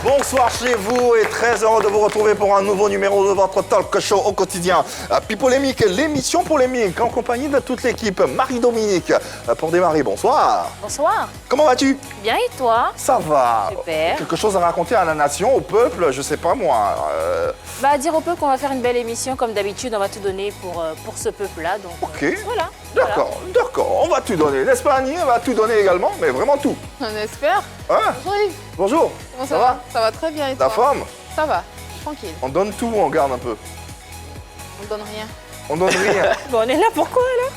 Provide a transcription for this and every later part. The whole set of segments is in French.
Bonsoir chez vous et très heureux de vous retrouver pour un nouveau numéro de votre talk show au quotidien. Pipolémique, l'émission polémique en compagnie de toute l'équipe. Marie-Dominique, pour démarrer, bonsoir. Bonsoir. Comment vas-tu? Bien et toi? Ça va. Super. Quelque chose à raconter à la nation, au peuple, je sais pas moi. Dire au peuple qu'on va faire une belle émission comme d'habitude, on va tout donner pour ce peuple-là. Donc, Ok. Voilà. D'accord, d'accord, on va tout donner. N'est-ce pas Annie? On va tout donner également, mais vraiment tout. On espère. Hein? Bonjour Yves. Bonjour. Comment ça va? Ça va très bien et toi? Ta femme? Ça va, tranquille. On donne tout ou on garde un peu? On donne rien. On donne rien. Bon, on est là pourquoi alors?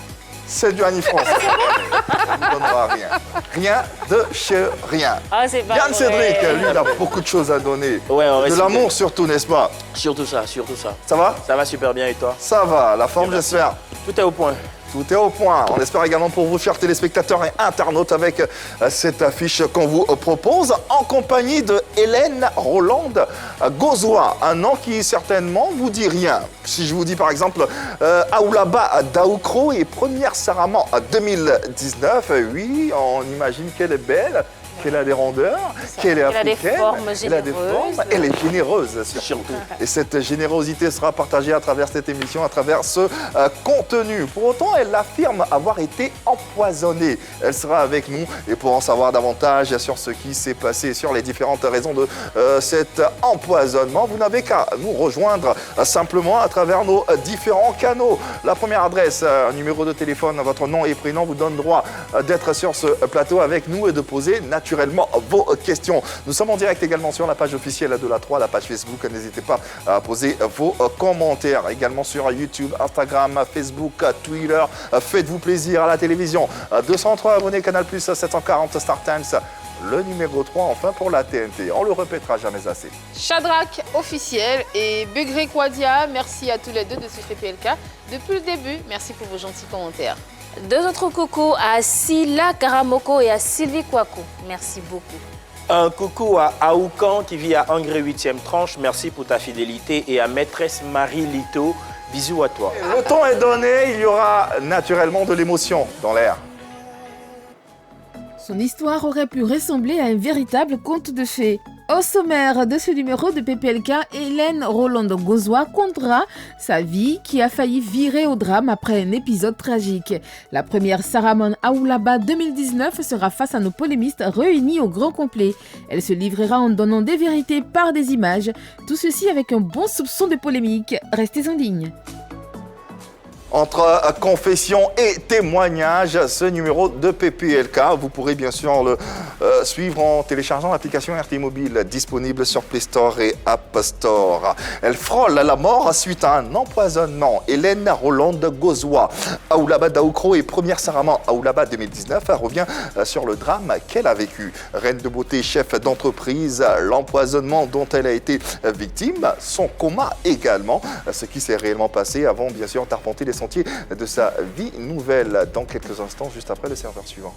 C'est du Annie France. On ne donnera rien. Rien de chez rien. Ah, c'est pas Yann vrai. Cédric, lui, il a beaucoup de choses à donner. Ouais, on De reste l'amour surtout, n'est-ce pas? surtout ça, surtout ça. Ça va? Ça va super bien et toi? Ça va, la forme j'espère. Tout est au point. Tout est au point. On espère également pour vous, chers téléspectateurs et internautes, avec cette affiche qu'on vous propose, en compagnie de Hélène Rolande Gauzois. Un nom qui certainement vous dit rien. Si je vous dis par exemple Aoulaba Daoukro et première Saraman 2019, oui, on imagine qu'elle est belle, qu'elle a des rondeurs, qu'elle est africaine. Elle a des formes elle a des généreuses. formes, elle est généreuse Surtout. et cette générosité sera partagée à travers cette émission, à travers ce contenu. Pour autant, elle affirme avoir été empoisonnée. Elle sera avec nous et pour en savoir davantage sur ce qui s'est passé, sur les différentes raisons de cet empoisonnement, vous n'avez qu'à nous rejoindre simplement à travers nos différents canaux. La première adresse, un numéro de téléphone, votre nom et prénom vous donne droit d'être sur ce plateau avec nous et de poser naturellement vos questions. Nous sommes en direct également sur la page officielle de la 3, la page Facebook. N'hésitez pas à poser vos commentaires. Également sur YouTube, Instagram, Facebook, Twitter. Faites-vous plaisir à la télévision. 203 abonnés, Canal+, 740 Star Times. Le numéro 3, enfin, pour la TNT. On le répétera jamais assez. Shadrach officiel et Begré Kwadia, merci à tous les deux de suivre PLK depuis le début. Merci pour vos gentils commentaires. Deux autres coucou à Silla Karamoko et à Sylvie Kouakou. Merci beaucoup. Un coucou à Aoukan qui vit à Angré 8e tranche. Merci pour ta fidélité. Et à maîtresse Marie Lito. Bisous à toi. Le ton est donné, il y aura naturellement de l'émotion dans l'air. Son histoire aurait pu ressembler à un véritable conte de fées. Au sommaire de ce numéro de PPLK, Hélène Rolande Gauzois contera sa vie qui a failli virer au drame après un épisode tragique. La première Saraman Aoulaba 2019 sera face à nos polémistes réunis au grand complet. Elle se livrera en donnant des vérités par des images. Tout ceci avec un bon soupçon de polémique. Restez en ligne. Entre confession et témoignage, ce numéro de PPLK, vous pourrez bien sûr le suivre en téléchargeant l'application RT Mobile disponible sur Play Store et App Store. Elle frôle la mort suite à un empoisonnement. Hélène Rolande Gauzois, Aoulaba Daoukro et première Saraman Aoulaba 2019 revient sur le drame qu'elle a vécu. Reine de beauté, chef d'entreprise, l'empoisonnement dont elle a été victime, son coma également, ce qui s'est réellement passé avant bien sûr d'arpenter les sentiers de sa vie nouvelle dans quelques instants, juste après le serveur suivant.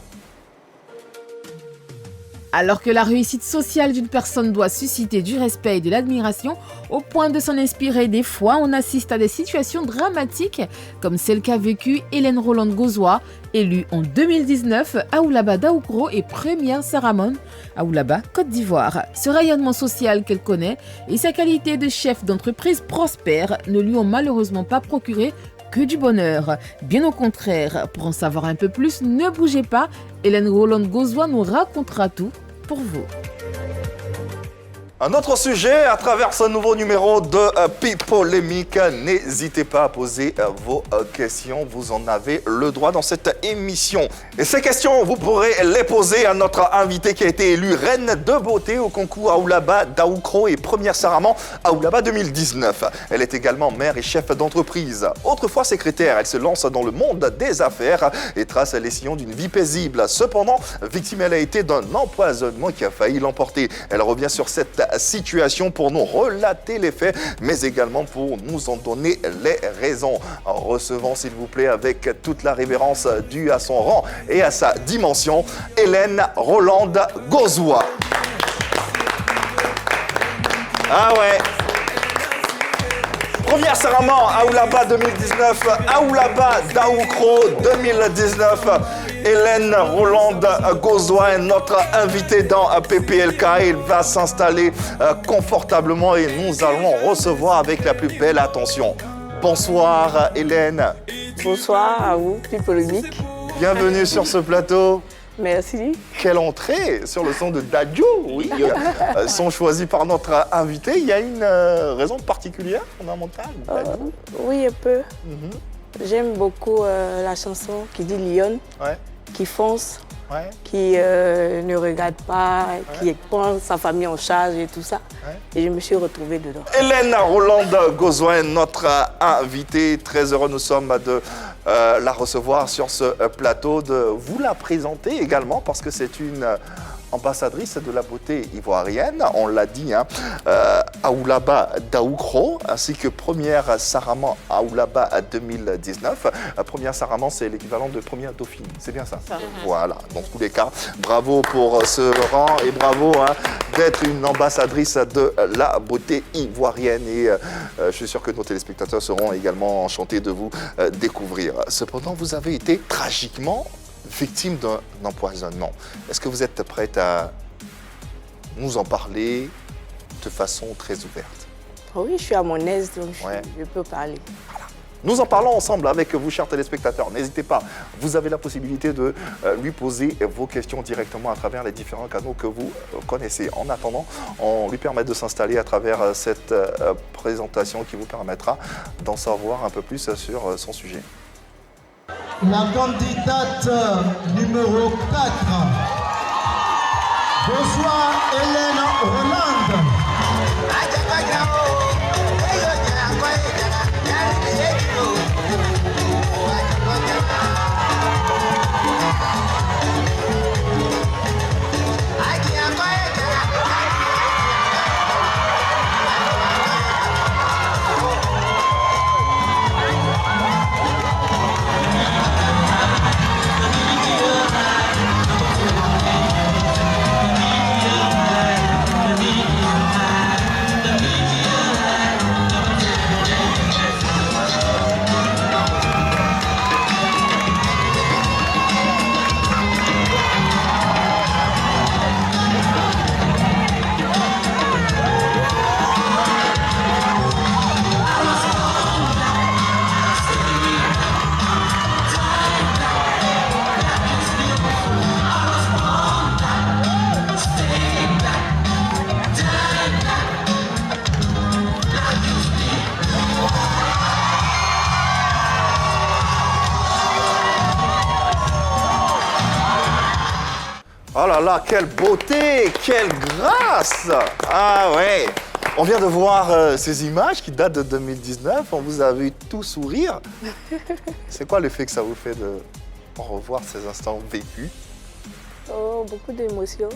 Alors que la réussite sociale d'une personne doit susciter du respect et de l'admiration, au point de s'en inspirer des fois, on assiste à des situations dramatiques comme celle qu'a vécue Hélène Rolande Gauzois, élue en 2019 Aoulaba Daoukro et première Saraman Aoulaba, Côte d'Ivoire. Ce rayonnement social qu'elle connaît et sa qualité de chef d'entreprise prospère ne lui ont malheureusement pas procuré que du bonheur. Bien au contraire, pour en savoir un peu plus, ne bougez pas, Hélène Rolande Gauzois nous racontera tout pour vous. Un autre sujet à travers ce nouveau numéro de Pipolémique. N'hésitez pas à poser vos questions, vous en avez le droit dans cette émission. Et ces questions, vous pourrez les poser à notre invitée qui a été élue reine de beauté au concours Aoulaba Daoukro et première Saraman Aoulaba 2019. Elle est également mère et chef d'entreprise. Autrefois secrétaire, elle se lance dans le monde des affaires et trace les sillons d'une vie paisible. Cependant, victime elle a été d'un empoisonnement qui a failli l'emporter. Elle revient sur cette situation pour nous relater les faits, mais également pour nous en donner les raisons. Recevons s'il vous plaît avec toute la révérence due à son rang et à sa dimension, Hélène Rolande Gauzois. Ah ouais. Première Saraman Aoulaba 2019, Aoulaba Daoukro 2019. Hélène Rolande Gozois est notre invitée dans PPLK. Il va s'installer confortablement et nous allons recevoir avec la plus belle attention. Bonsoir Hélène. Bonsoir à vous, plus polémique. Bienvenue sur ce plateau. Merci. Quelle entrée sur le son de Dadju, oui, son choisi par notre invité. Il y a une raison particulière, fondamentale? Oui, un peu. J'aime beaucoup la chanson qui dit Lyon, qui fonce, qui ne regarde pas, qui prend sa famille en charge et tout ça. Et je me suis retrouvée dedans. Hélène Rolande Gozois, notre invitée. Très heureux nous sommes de la recevoir sur ce plateau, de vous la présenter également parce que c'est une ambassadrice de la beauté ivoirienne, on l'a dit, Aoulaba Daoukro, ainsi que première Saraman Aoulaba 2019. Première Saraman, c'est l'équivalent de première Dauphine, c'est bien ça? Voilà, dans tous les cas, bravo pour ce rang et bravo d'être une ambassadrice de la beauté ivoirienne. Et je suis sûr que nos téléspectateurs seront également enchantés de vous découvrir. Cependant, vous avez été tragiquement victime d'un empoisonnement. Est-ce que vous êtes prête à nous en parler de façon très ouverte? Oui, je suis à mon aise, donc je peux parler. Voilà. Nous en parlons ensemble avec vous, chers téléspectateurs. N'hésitez pas, vous avez la possibilité de lui poser vos questions directement à travers les différents canaux que vous connaissez. En attendant, on lui permet de s'installer à travers cette présentation qui vous permettra d'en savoir un peu plus sur son sujet. La candidate numéro 4. Bonsoir Hélène Rolande. Oh là là, quelle beauté, quelle grâce! Ah ouais! On vient de voir ces images qui datent de 2019, on vous a vu tout sourire. C'est quoi l'effet que ça vous fait de revoir ces instants vécus? Oh, beaucoup d'émotions.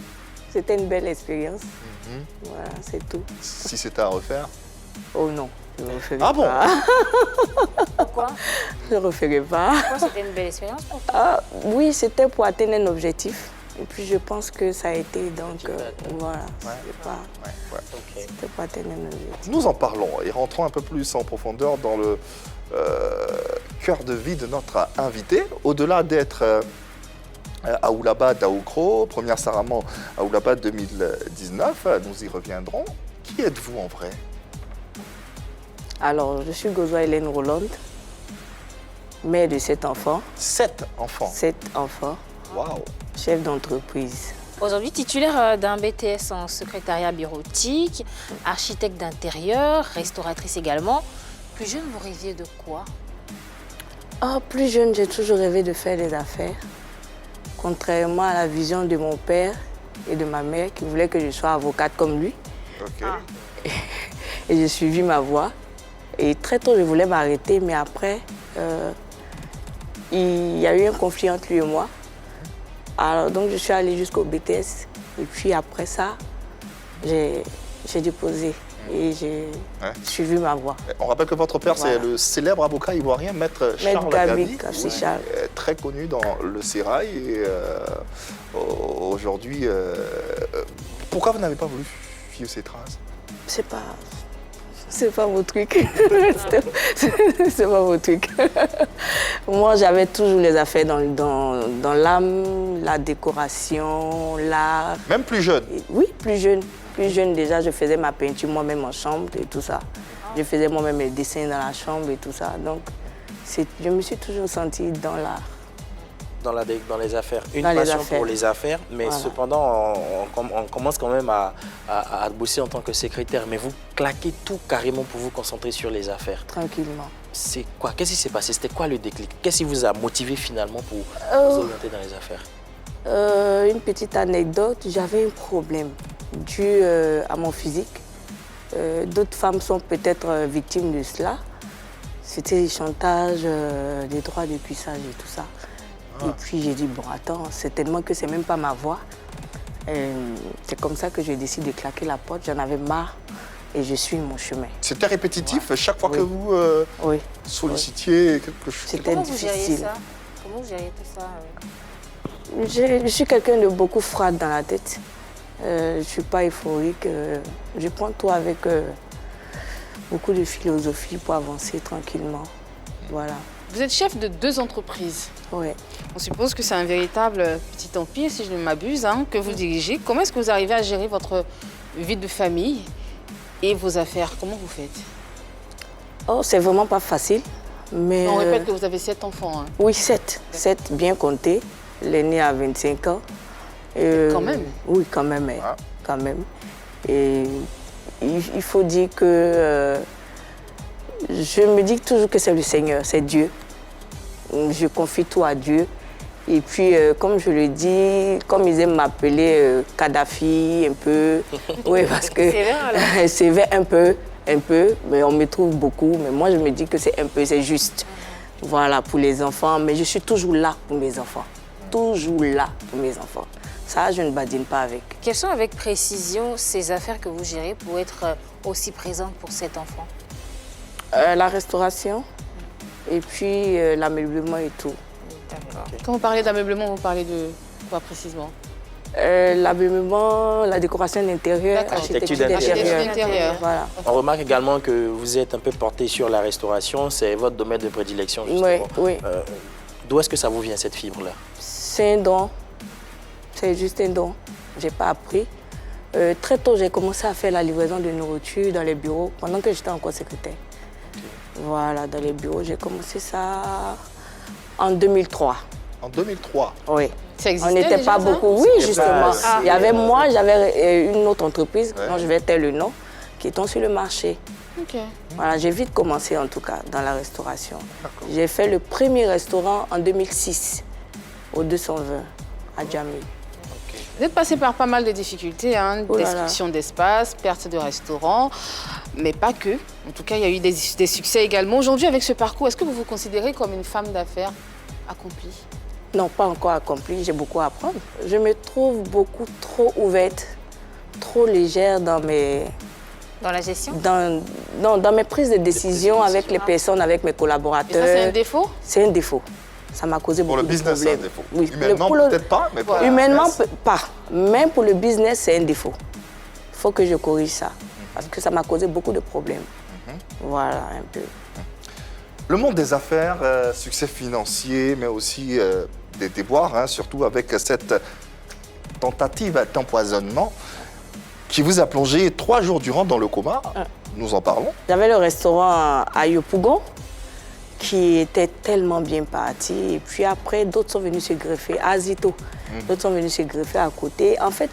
C'était une belle expérience. Voilà, c'est tout. Si c'était à refaire? Oh non, je ne referai Ah bon? pas. Pourquoi? Je ne referai pas. Pourquoi c'était une belle expérience pour toi? Oui, c'était pour atteindre un objectif. Et puis je pense que ça a été, donc voilà, c'était pour atteindre un objectif. Nous en parlons et rentrons un peu plus en profondeur dans le cœur de vie de notre invité. Au-delà d'être Aoulaba Daoukro, première Saraman Aoulaba 2019, nous y reviendrons. Qui êtes-vous en vrai? Alors, je suis Gozois Hélène Rolande, mère de 7 enfants. 7 enfants? 7 enfants. Waouh! Chef d'entreprise. Aujourd'hui, titulaire d'un BTS en secrétariat bureautique, architecte d'intérieur, restauratrice également. Plus jeune, vous rêviez de quoi? Plus jeune, j'ai toujours rêvé de faire des affaires. Contrairement à la vision de mon père et de ma mère qui voulaient que je sois avocate comme lui. Et j'ai suivi ma voie. Et très tôt, je voulais m'arrêter, mais après, il y a eu un conflit entre lui et moi. Alors, donc, je suis allée jusqu'au BTS. Et puis après ça, j'ai déposé et j'ai suivi ma voie. On rappelle que votre père, c'est le célèbre avocat ivoirien, Maître Charles Gabi, très connu dans le sérail. Et aujourd'hui, pourquoi vous n'avez pas voulu suivre ses traces? C'est pas... C'est pas mon truc. C'est pas mon truc. Moi, j'avais toujours les affaires dans l'âme, la décoration, l'art. Même plus jeune? Oui, plus jeune. Plus jeune déjà, je faisais ma peinture moi-même en chambre et tout ça. Je faisais moi-même les dessins dans la chambre et tout ça. Donc, je me suis toujours sentie dans l'art. Dans les affaires. Une passion pour les affaires, mais voilà. Cependant, on commence quand même à bosser en tant que secrétaire. Mais vous claquez tout carrément pour vous concentrer sur les affaires. Tranquillement. C'est quoi? Qu'est-ce qui s'est passé? C'était quoi le déclic? Qu'est-ce qui vous a motivé finalement pour vous orienter dans les affaires? Une petite anecdote, j'avais un problème dû à mon physique. D'autres femmes sont peut-être victimes de cela. C'était le chantage, des droits de cuissage et tout ça. Et puis j'ai dit, bon, attends, c'est tellement que c'est même pas ma voix. C'est comme ça que j'ai décidé de claquer la porte. J'en avais marre et je suis mon chemin. C'était répétitif chaque fois que vous sollicitiez quelque chose? C'était difficile. Comment vous gériez tout ça? Je suis quelqu'un de beaucoup froide dans la tête. Je ne suis pas euphorique. Je prends tout avec beaucoup de philosophie pour avancer tranquillement. Voilà. Vous êtes chef de 2 entreprises. Oui. On suppose que c'est un véritable petit empire, si je ne m'abuse, que vous dirigez. Comment est-ce que vous arrivez à gérer votre vie de famille et vos affaires? Comment vous faites? Oh, c'est vraiment pas facile. Mais on répète que vous avez 7 enfants. Oui, 7. 7 bien comptés. L'aîné a 25 ans. Quand même? Oui, quand même. Quand même. Et il faut dire que je me dis toujours que c'est le Seigneur, c'est Dieu. Je confie tout à Dieu. Et puis, comme je le dis, comme ils aiment m'appeler Kadhafi un peu, oui, parce que c'est vrai un peu, mais on me trouve beaucoup. Mais moi, je me dis que c'est un peu, c'est juste. Voilà, pour les enfants. Mais je suis toujours là pour mes enfants. Toujours là pour mes enfants. Ça, je ne badine pas avec. Quelles sont avec précision ces affaires que vous gérez pour être aussi présente pour cet enfant? La restauration et puis l'ameublement et tout. D'accord. Quand vous parlez d'ameublement, vous parlez de quoi précisément? L'ameublement, la décoration d'intérieur, l'architecture d'intérieur. Voilà. On remarque également que vous êtes un peu porté sur la restauration, c'est votre domaine de prédilection justement. Oui. D'où est-ce que ça vous vient cette fibre-là? C'est un don, c'est juste un don. Je n'ai pas appris. Très tôt, j'ai commencé à faire la livraison de nourriture dans les bureaux pendant que j'étais encore secrétaire. Voilà, dans les bureaux, j'ai commencé ça en 2003. En 2003? Oui. Ça existait on n'était déjà, pas beaucoup. Oui, justement. Il y avait moi, j'avais une autre entreprise, dont je vais taire le nom, qui est sur le marché. Okay. Voilà, j'ai vite commencé en tout cas dans la restauration. J'ai fait le premier restaurant en 2006, au 220, à Djamé. Vous êtes passé par pas mal de difficultés, destruction d'espace, perte de restaurant, mais pas que. En tout cas, il y a eu des succès également. Aujourd'hui, avec ce parcours, est-ce que vous vous considérez comme une femme d'affaires accomplie? Non, pas encore accomplie, j'ai beaucoup à apprendre. Je me trouve beaucoup trop ouverte, trop légère dans mes... Dans la gestion? Dans mes prises de décision avec les personnes, avec mes collaborateurs. Et ça, c'est un défaut? C'est un défaut. Ça m'a causé beaucoup de problèmes. Pour le business, c'est un défaut. Oui. Humainement, peut-être pas, mais pour humainement, pas. Même pour le business, c'est un défaut. Il faut que je corrige ça. Parce que ça m'a causé beaucoup de problèmes. Voilà, un peu. Le monde des affaires, succès financier, mais aussi des déboires, surtout avec cette tentative d'empoisonnement qui vous a plongé 3 jours durant dans le coma. Nous en parlons. J'avais le restaurant à Yopougon qui était tellement bien parti. Et puis après, d'autres sont venus se greffer à Zito. D'autres sont venus se greffer à côté. En fait,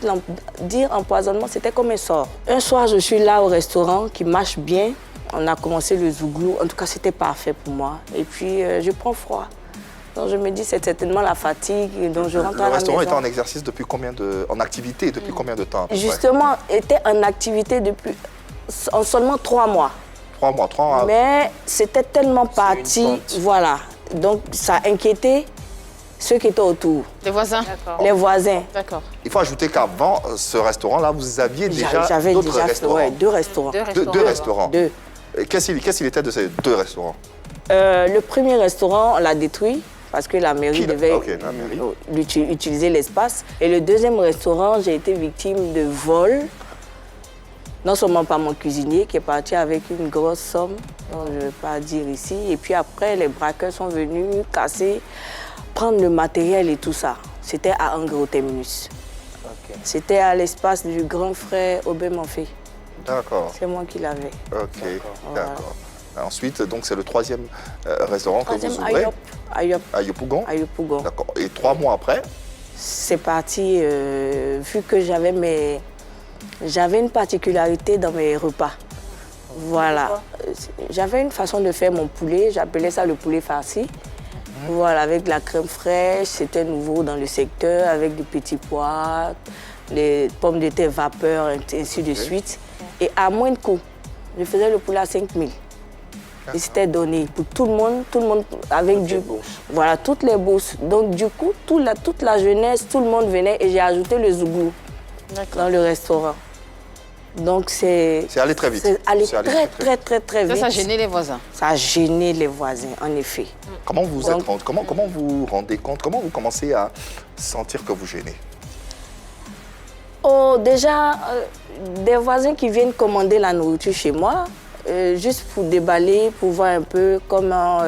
dire empoisonnement, c'était comme un sort. Un soir, je suis là au restaurant qui marche bien. On a commencé le zouglou. En tout cas, c'était parfait pour moi. Et puis, je prends froid. Donc, je me dis, c'est certainement la fatigue. Donc, je rentre à la maison. Le restaurant était en exercice depuis en activité depuis combien de temps? Justement, était en activité depuis seulement 3 mois. 3 mois. Mais c'était tellement parti, voilà. Donc, ça inquiétait ceux qui étaient autour. Les voisins? Les voisins. D'accord. Il faut ajouter qu'avant ce restaurant-là, vous aviez déjà d'autres restaurants. Ouais, 2 restaurants. 2 restaurants. 2. Qu'est-ce qu'il était de ces 2 restaurants? Le premier restaurant, on l'a détruit parce que la mairie devait utiliser l'espace. Et le deuxième restaurant, j'ai été victime de vol non seulement par mon cuisinier qui est parti avec une grosse somme, dont je ne vais pas dire ici, et puis après les braqueurs sont venus casser, prendre le matériel et tout ça. C'était à Angers Terminus. Okay. C'était à l'espace du grand frère Aubin Monfé. D'accord. C'est moi qui l'avais. Ok, d'accord. Voilà. Ensuite, donc c'est le troisième restaurant que vous ouvrez. À Yopougon. D'accord. Et 3 mois après? C'est parti, vu que j'avais une particularité dans mes repas. Voilà. J'avais une façon de faire mon poulet, j'appelais ça le poulet farci. Voilà, avec de la crème fraîche, c'était nouveau dans le secteur, avec des petits pois, les pommes de terre vapeur, ainsi de suite. Et à moins de coût, je faisais le poulet à 5 000. Et c'était donné pour tout le monde avec du... Voilà, toutes les bourses. Donc du coup, toute la jeunesse, tout le monde venait et j'ai ajouté le zouglou dans le restaurant. Donc c'est allé très vite. C'est allé très vite. Ça a gêné les voisins. Ça a gêné les voisins, en effet. Comment vous vous rendez compte, comment vous commencez à sentir que vous gênez? Oh, déjà, des voisins qui viennent commander la nourriture chez moi, juste pour déballer, pour voir un peu comment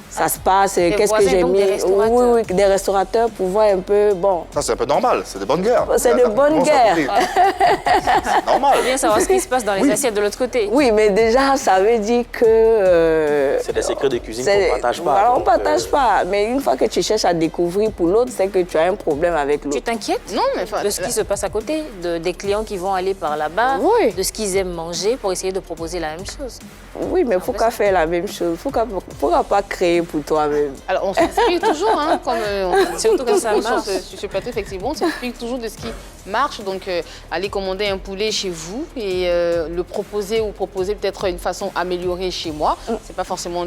ça se passe, qu'est-ce que j'ai mis. Oui, des restaurateurs pour voir un peu, bon. Ça, c'est un peu normal, c'est de bonnes guerres. C'est de bonnes guerres. C'est normal. Bien savoir ce qui se passe dans les assiettes de l'autre côté. Oui, mais déjà, ça veut dire que... c'est des secrets de cuisine qu'on ne partage pas. Voilà, on ne partage pas. Mais une fois que tu cherches à découvrir pour l'autre, c'est que tu as un problème avec l'autre. Tu t'inquiètes de ce qui se passe à côté, des clients qui vont aller par là-bas, de ce qu'ils aiment manger pour essayer de proposer la même chose. Oui, mais pourquoi faire la même chose? Pourquoi pas créer pour toi-même? Alors, on s'inspire toujours, hein, surtout quand ça marche. Sur ce plateau, effectivement, on s'inspire toujours de ce qui marche. Donc, aller commander un poulet chez vous et le proposer ou proposer peut-être une façon améliorée chez moi, c'est pas forcément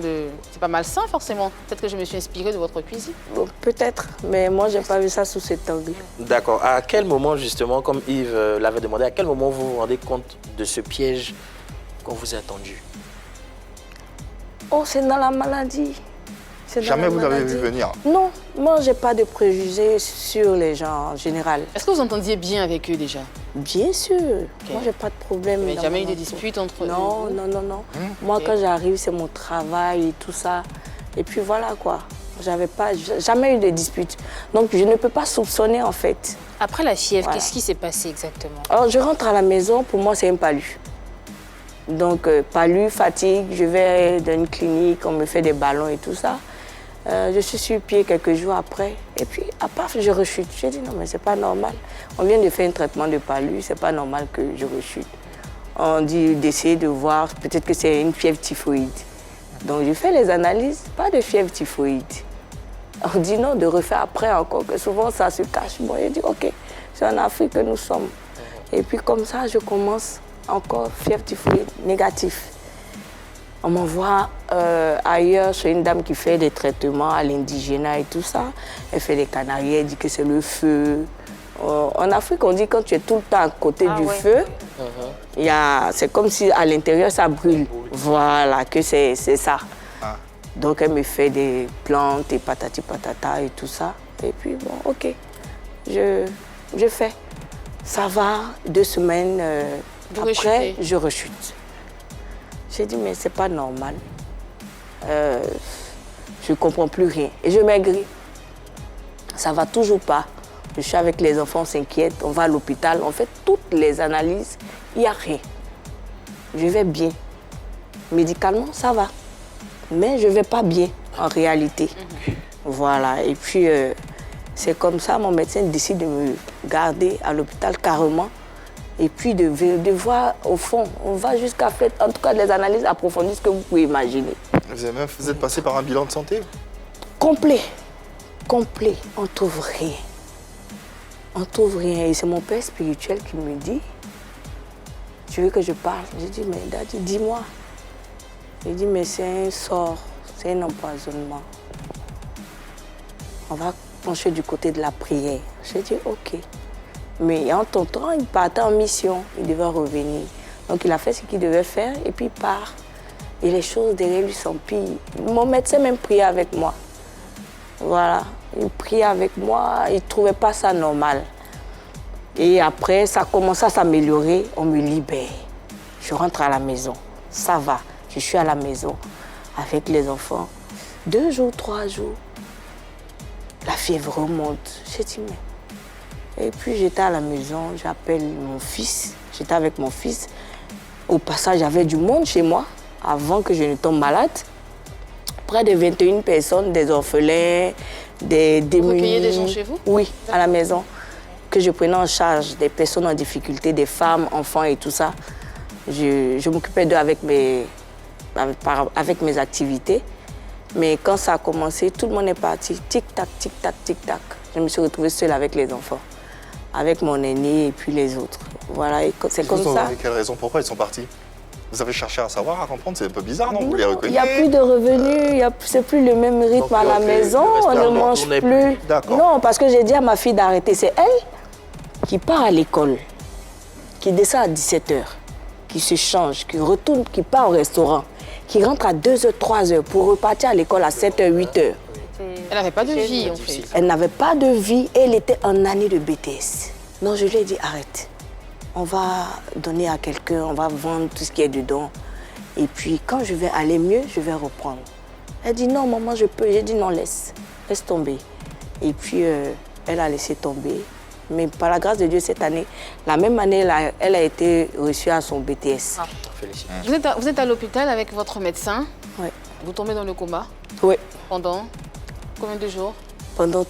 c'est pas malsain, forcément. Peut-être que je me suis inspirée de votre cuisine. Bon, peut-être, mais moi, j'ai pas vu ça sous cet angle. D'accord. À quel moment, justement, comme Yves l'avait demandé, à quel moment vous vous rendez compte de ce piège qu'on vous a tendu? Oh, c'est dans la maladie. Jamais vous l'avez vu venir? Non, moi, j'ai pas de préjugés sur les gens en général. Est-ce que vous entendiez bien avec eux déjà? Bien sûr. Okay. Moi, j'ai pas de problème. Mais jamais eu de disputes entre eux? Non. Moi, quand j'arrive, c'est mon travail et tout ça. Et puis voilà, quoi. J'avais jamais eu de disputes. Donc, je ne peux pas soupçonner, en fait. Après la fièvre, qu'est-ce qui s'est passé exactement? Alors, je rentre à la maison, pour moi, c'est un palu. Donc, palu, fatigue, je vais dans une clinique, on me fait des ballons et tout ça. Je suis sur pied quelques jours après. Et puis, à part, je rechute. J'ai dit non, mais c'est pas normal. On vient de faire un traitement de palu, c'est pas normal que je rechute. On dit d'essayer de voir, peut-être que c'est une fièvre typhoïde. Donc, je fais les analyses, pas de fièvre typhoïde. On dit non, de refaire après encore, que souvent ça se cache. Bon, je dis ok, c'est en Afrique que nous sommes. Et puis, comme ça, je commence. Encore fièvre typhoïde négatif. On m'envoie ailleurs chez une dame qui fait des traitements à l'indigénat et tout ça. Elle fait des canaries, elle dit que c'est le feu. En Afrique, on dit que quand tu es tout le temps à côté du feu, c'est comme si à l'intérieur ça brûle. Voilà, que c'est ça. Donc elle me fait des plantes et patati patata et tout ça. Et puis bon, ok, je fais. Ça va, 2 semaines. Après, je rechute. J'ai dit, mais c'est pas normal. Je ne comprends plus rien. Et je maigris. Ça va toujours pas. Je suis avec les enfants, on s'inquiète, on va à l'hôpital, on fait toutes les analyses, il n'y a rien. Je vais bien. Médicalement, ça va. Mais je ne vais pas bien, en réalité. Voilà. Et puis, c'est comme ça, mon médecin décide de me garder à l'hôpital carrément. Et puis de voir au fond, on va jusqu'à faire, en tout cas, des analyses approfondies, ce que vous pouvez imaginer. Vous êtes passé par un bilan de santé? Complet. On ne trouve rien. On ne trouve rien. Et c'est mon père spirituel qui me dit, tu veux que je parle? J'ai dit, mais Daddy, dis-moi. Il dit, mais c'est un sort, c'est un empoisonnement. On va pencher du côté de la prière. J'ai dit, ok. Mais en ton temps, il partait en mission, il devait revenir. Donc il a fait ce qu'il devait faire et puis il part. Et les choses derrière lui s'empilent. Mon médecin même priait avec moi. Voilà, il priait avec moi, il ne trouvait pas ça normal. Et après, ça commence à s'améliorer. On me libère. Je rentre à la maison. Ça va. Je suis à la maison avec les enfants. 2 jours, 3 jours. La fièvre remonte. J'ai dit, mais... Et puis, j'étais à la maison. J'appelle mon fils. J'étais avec mon fils. Au passage, j'avais du monde chez moi avant que je ne tombe malade. Près de 21 personnes, des orphelins, des démunis. Vous recueillez des gens chez vous? Oui, à la maison. Que je prenais en charge des personnes en difficulté, des femmes, enfants et tout ça. Je m'occupais d'eux avec mes activités. Mais quand ça a commencé, tout le monde est parti. Tic-tac, tic-tac, tic-tac. Je me suis retrouvée seule avec les enfants, avec mon aîné et puis les autres. Voilà, c'est comme ça. Vous avez quelle raison? Pourquoi ils sont partis? Vous avez cherché à savoir, à comprendre? C'est un peu bizarre, non? Vous les recueillez? Il n'y a plus de revenus, c'est plus le même rythme. Donc, à la maison, on ne mange plus. Non, parce que j'ai dit à ma fille d'arrêter. C'est elle qui part à l'école, qui descend à 17h, qui se change, qui retourne, qui part au restaurant, qui rentre à 2h, 3h pour repartir à l'école à 7h, 8h. Elle n'avait pas de vie, en fait. Elle n'avait pas de vie et elle était en année de BTS. Non, je lui ai dit, arrête. On va donner à quelqu'un, on va vendre tout ce qui est dedans. Et puis, quand je vais aller mieux, je vais reprendre. Elle dit, non, maman, je peux. J'ai dit, non, laisse tomber. Et puis, elle a laissé tomber. Mais par la grâce de Dieu, cette année, la même année, elle a été reçue à son BTS. Ah. Félicitations. Vous êtes à l'hôpital avec votre médecin. Oui. Vous tombez dans le coma. Oui. Pendant combien de jours? Pendant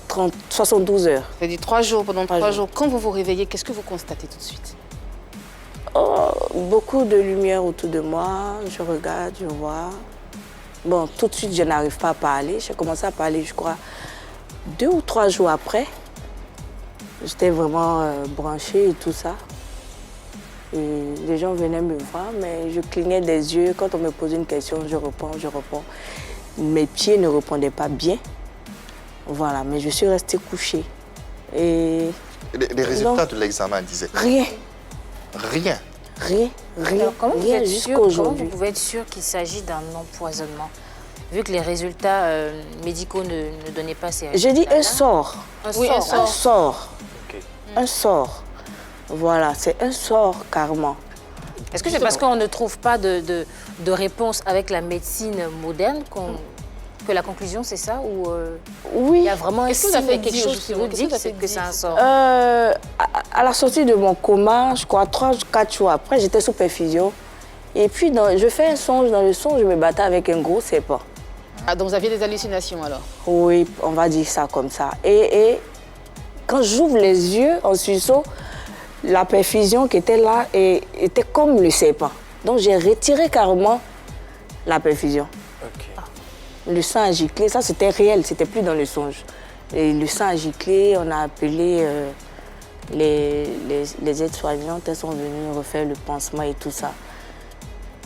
72 heures. C'est-à-dire 3 jours, pendant 3 jours. Quand vous vous réveillez, qu'est-ce que vous constatez tout de suite? Beaucoup de lumière autour de moi. Je regarde, je vois. Bon, tout de suite, je n'arrive pas à parler. J'ai commencé à parler, je crois, 2 ou 3 jours après. J'étais vraiment branchée et tout ça. Et les gens venaient me voir, mais je clignais des yeux. Quand on me posait une question, je réponds. Mes pieds ne répondaient pas bien. Voilà, mais je suis restée couchée. Et les résultats de l'examen disaient rien. Rien. Alors, comment vous vous pouvez être sûr qu'il s'agit d'un empoisonnement, vu que les résultats médicaux ne donnaient pas ces résultats? J'ai dit un sort. Un sort. Okay. Un sort. Voilà, c'est un sort carrément. Est-ce que c'est parce qu'on ne trouve pas de réponse avec la médecine moderne que la conclusion c'est ça ou Oui. Il y a vraiment Est-ce que vous avez quelque chose qui vous dit que c'est un sort? À la sortie de mon coma, je crois 3 ou 4 jours après, j'étais sous perfusion. Et puis je fais un songe. Dans le songe, je me battais avec un gros serpent. Ah, donc vous aviez des hallucinations alors? Oui, on va dire ça comme ça. Et quand j'ouvre les yeux en sursaut, la perfusion qui était là était comme le serpent. Donc j'ai retiré carrément la perfusion. Okay. Le sang a giclé, ça c'était réel, c'était plus dans le songe. Et le sang a giclé, on a appelé les aides-soignantes, elles sont venues refaire le pansement et tout ça.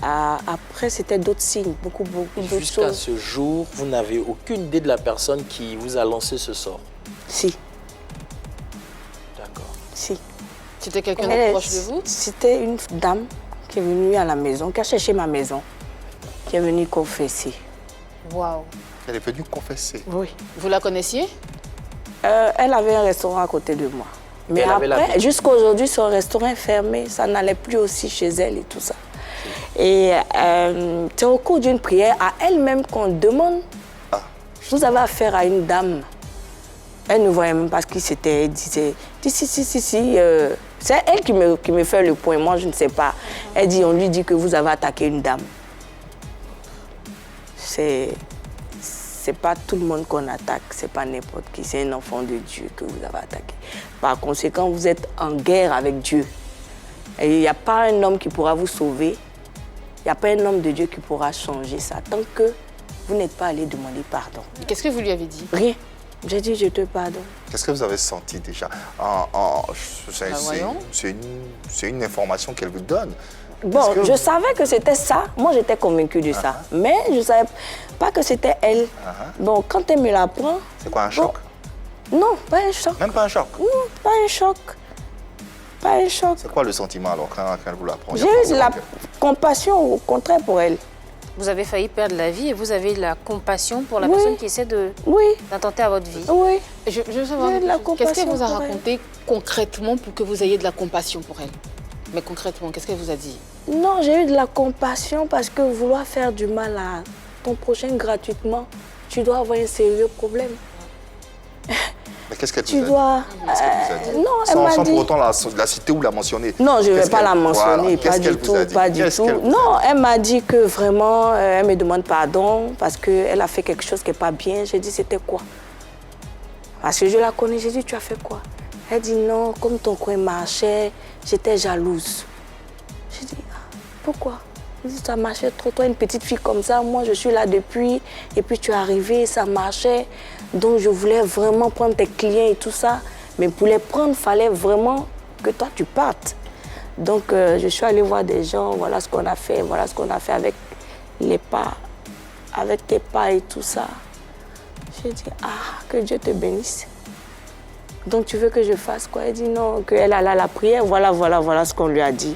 Après, c'était d'autres signes, beaucoup d'autres choses. Jusqu'à ce jour, vous n'avez aucune idée de la personne qui vous a lancé ce sort? Si. D'accord. Si. C'était quelqu'un de proche de vous? C'était une dame qui est venue à la maison, qui a cherché ma maison, qui est venue confesser. Waouh. Elle est venue confesser? Oui. Vous la connaissiez? Elle avait un restaurant à côté de moi. Mais après, jusqu'à aujourd'hui, son restaurant est fermé. Ça n'allait plus aussi chez elle et tout ça. Et c'est au cours d'une prière à elle-même qu'on demande. Vous avez affaire à une dame. Elle ne voyait même pas ce qui c'était. Elle disait, si. C'est elle qui me fait le point. Moi, je ne sais pas. Elle dit, on lui dit que vous avez attaqué une dame. C'est pas tout le monde qu'on attaque, c'est pas n'importe qui, c'est un enfant de Dieu que vous avez attaqué. Par conséquent, vous êtes en guerre avec Dieu. Et il n'y a pas un homme qui pourra vous sauver, il n'y a pas un homme de Dieu qui pourra changer ça, tant que vous n'êtes pas allé demander pardon. Qu'est-ce que vous lui avez dit? Rien. J'ai dit, je te pardonne. Qu'est-ce que vous avez senti déjà? C'est une information qu'elle vous donne. Bon, je savais que c'était ça. Moi, j'étais convaincue de ça. Mais je ne savais pas que c'était elle. Donc, quand elle me l'apprend... C'est quoi, un choc? Non, pas un choc. Même pas un choc? Non, pas un choc. Pas un choc. C'est quoi le sentiment alors quand elle vous l'apprend? J'ai eu la compassion au contraire pour elle. Vous avez failli perdre la vie et vous avez la compassion pour la personne qui essaie d'intenter à votre vie. Oui. Je veux savoir, qu'est-ce qu'elle vous a raconté concrètement pour que vous ayez de la compassion pour elle? Mais concrètement, qu'est-ce qu'elle vous a dit? Non, j'ai eu de la compassion parce que vouloir faire du mal à ton prochain gratuitement, tu dois avoir un sérieux problème. Mais qu'est-ce qu'elle tu vous dois... a dit? Non, elle m'a dit... Sans pour autant la citer ou la mentionner. Non, je ne vais pas la mentionner, voilà. pas du tout. Non, elle m'a dit que vraiment, elle me demande pardon parce qu'elle a fait quelque chose qui n'est pas bien. J'ai dit, c'était quoi? Parce que je la connais, j'ai dit, tu as fait quoi? Elle dit, non, comme ton coin marchait, j'étais jalouse. J'ai dit, ah, pourquoi? Elle dit, ça marchait trop, toi, une petite fille comme ça, moi, je suis là depuis, et puis tu es arrivée, ça marchait. Donc, je voulais vraiment prendre tes clients et tout ça. Mais pour les prendre, il fallait vraiment que toi, tu partes. Donc, je suis allée voir des gens, voilà ce qu'on a fait avec les pas, avec tes pas et tout ça. J'ai dit, ah, que Dieu te bénisse. Donc, tu veux que je fasse quoi? Elle dit non, qu'elle a la prière, voilà ce qu'on lui a dit.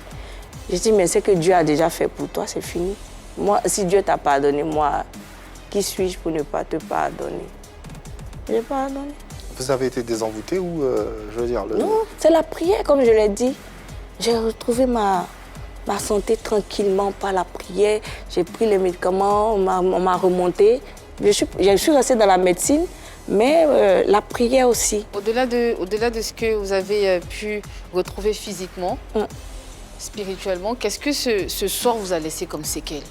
J'ai dit, mais c'est que Dieu a déjà fait pour toi, c'est fini. Moi, si Dieu t'a pardonné, moi, qui suis-je pour ne pas te pardonner? Je n'ai pas pardonné. Vous avez été désenvoûté ou, je veux dire... Non, c'est la prière, comme je l'ai dit. J'ai retrouvé ma santé tranquillement par la prière. J'ai pris les médicaments, on m'a remonté. Je suis restée dans la médecine, mais la prière aussi. Au-delà de ce que vous avez pu retrouver physiquement, spirituellement, qu'est-ce que ce sort vous a laissé comme séquelles?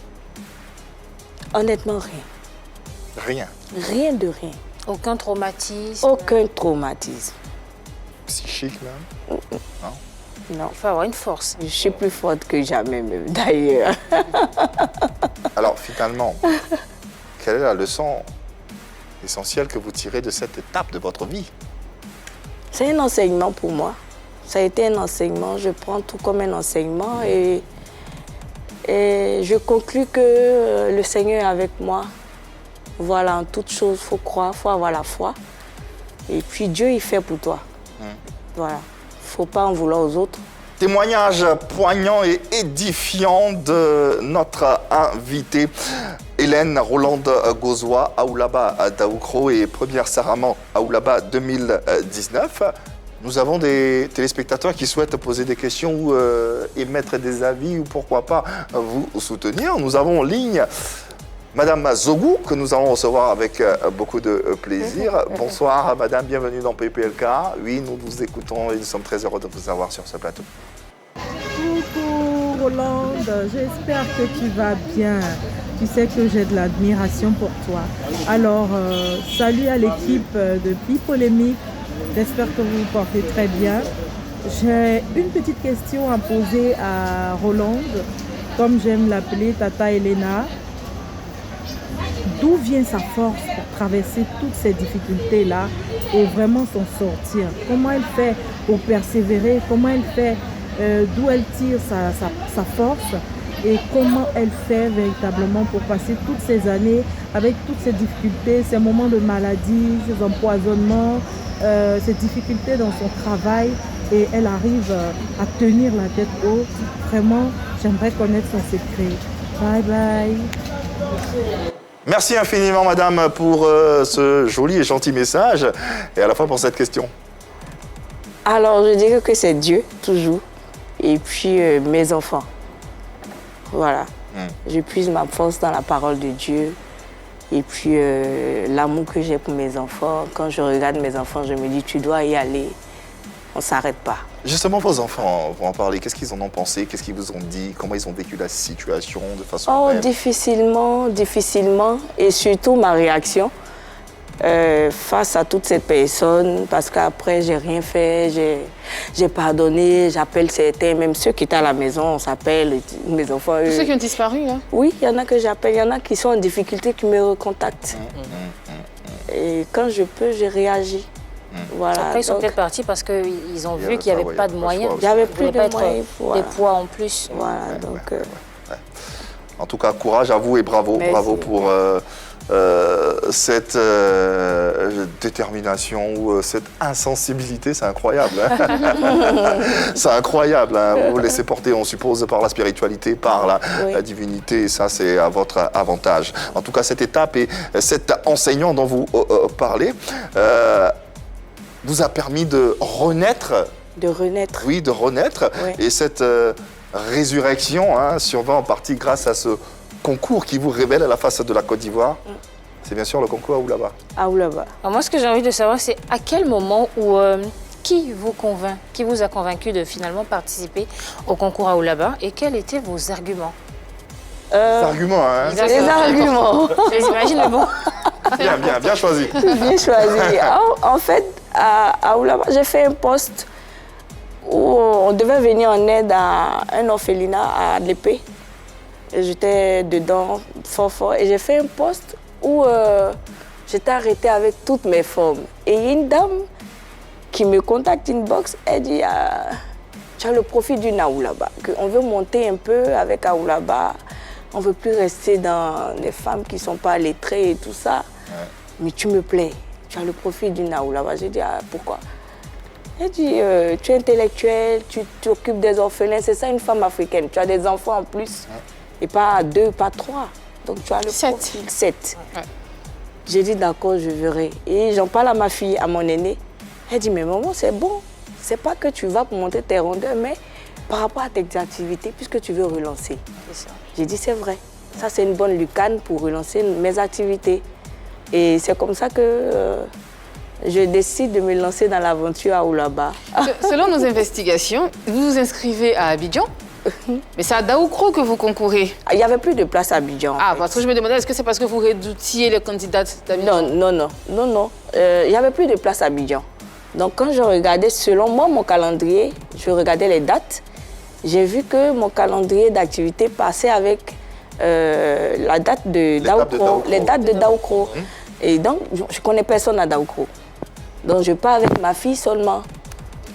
Honnêtement, rien. Rien? Rien de rien. Aucun traumatisme? Aucun traumatisme. Psychique même? Non? Non. Il faut avoir une force. Je suis plus forte que jamais, même, d'ailleurs. Alors, finalement, quelle est la leçon essentielle que vous tirez de cette étape de votre vie? C'est un enseignement pour moi. Ça a été un enseignement. Je prends tout comme un enseignement et je conclus que le Seigneur est avec moi. Voilà, en toute chose, il faut croire, il faut avoir la foi. Et puis Dieu, il fait pour toi. Voilà, il ne faut pas en vouloir aux autres. Témoignage poignant et édifiant de notre invitée Hélène Rolande Gauzois, Aoulaba Daoukro et première Saraman Aoulaba 2019. Nous avons des téléspectateurs qui souhaitent poser des questions ou émettre des avis ou pourquoi pas vous soutenir. Nous avons en ligne Madame Zogou, que nous allons recevoir avec beaucoup de plaisir. Bonsoir Madame, bienvenue dans PPLK. Oui, nous vous écoutons et nous sommes très heureux de vous avoir sur ce plateau. Coucou Rolande, j'espère que tu vas bien. Tu sais que j'ai de l'admiration pour toi. Alors, salut à l'équipe de Pipolémique. J'espère que vous vous portez très bien. J'ai une petite question à poser à Rolande, comme j'aime l'appeler Tata Elena. D'où vient sa force pour traverser toutes ces difficultés-là et vraiment s'en sortir? Comment elle fait pour persévérer? Comment elle fait, d'où elle tire sa force? Et comment elle fait véritablement pour passer toutes ces années avec toutes ces difficultés, ces moments de maladie, ces empoisonnements, ces difficultés dans son travail, et elle arrive à tenir la tête haute. Vraiment, j'aimerais connaître son secret. Bye bye. Merci infiniment Madame pour ce joli et gentil message et à la fois pour cette question. Alors, je dirais que c'est Dieu, toujours, et puis mes enfants. Voilà. Je puise ma force dans la parole de Dieu. Et puis, l'amour que j'ai pour mes enfants, quand je regarde mes enfants, je me dis, tu dois y aller. On ne s'arrête pas. Justement, vos enfants, pour en parler, qu'est-ce qu'ils en ont pensé? Qu'est-ce qu'ils vous ont dit? Comment ils ont vécu la situation de façon brève? Difficilement. Et surtout, ma réaction face à toutes ces personnes, parce qu'après, j'ai rien fait, j'ai pardonné, j'appelle certains, même ceux qui étaient à la maison, on s'appelle, mes enfants. Tous ceux qui ont disparu, là? Oui, il y en a que j'appelle, il y en a qui sont en difficulté, qui me recontactent. Et quand je peux, je réagis. Voilà, après, ils sont peut-être partis parce qu'ils ont vu qu'il n'y avait pas de moyens. Il n'y avait plus de moyens. Des poids en plus. Voilà, donc... En tout cas, courage à vous et bravo. Merci. Bravo pour cette détermination ou cette insensibilité, c'est incroyable. Hein. C'est incroyable. Hein. Vous vous laissez porter, on suppose, par la spiritualité, par la divinité, et ça, c'est à votre avantage. En tout cas, cette étape et cet enseignant dont vous parlez, vous a permis de renaître. De renaître. Oui, de renaître. Ouais. Et cette résurrection survint en partie grâce à ce concours qui vous révèle à la face de la Côte d'Ivoire. C'est bien sûr le concours Aoulaba. Aoulaba. Moi, ce que j'ai envie de savoir, c'est à quel moment où qui vous convainc, qui vous a convaincu de finalement participer au concours Aoulaba et quels étaient vos arguments? Les arguments, hein. Les arguments. Je les imagine, mais bon. Bien choisi. Bien choisi. En fait, à Aoulaba, j'ai fait un post où on devait venir en aide à un orphelinat à l'épée. J'étais dedans fort. Et j'ai fait un post où j'étais arrêtée avec toutes mes formes. Et il y a une dame qui me contacte inbox, elle dit tu as le profil d'une Aoulaba, qu'on veut monter un peu avec Aoulaba, on ne veut plus rester dans les femmes qui ne sont pas lettrées et tout ça. Ouais. Mais tu me plais, tu as le profil d'une Aoulaba. J'ai dit pourquoi? Elle dit tu es intellectuelle, tu t'occupes des orphelins, c'est ça une femme africaine, tu as des enfants en plus, et pas 2, pas 3. Donc tu as le profil 7. Ouais. J'ai dit d'accord, je verrai. Et j'en parle à ma fille, à mon aînée. Elle dit, mais maman, c'est bon. C'est pas que tu vas pour monter tes rondeurs, mais par rapport à tes activités, puisque tu veux relancer. J'ai dit, c'est vrai. Ça, c'est une bonne lucane pour relancer mes activités. Et c'est comme ça que je décide de me lancer dans l'aventure à Aoulaba. Selon nos investigations, vous vous inscrivez à Abidjan, mais c'est à Daoukro que vous concourez. Il n'y avait plus de place à Abidjan. Parce que je me demandais, est-ce que c'est parce que vous redoutiez les candidates d'Abidjan? Non. Il n'y avait plus de place à Abidjan. Donc quand je regardais, selon moi, mon calendrier, je regardais les dates, j'ai vu que mon calendrier d'activité passait avec la date de Daoukro, les dates de Daoukro. Et donc, je ne connais personne à Daoukro. Donc je pars avec ma fille seulement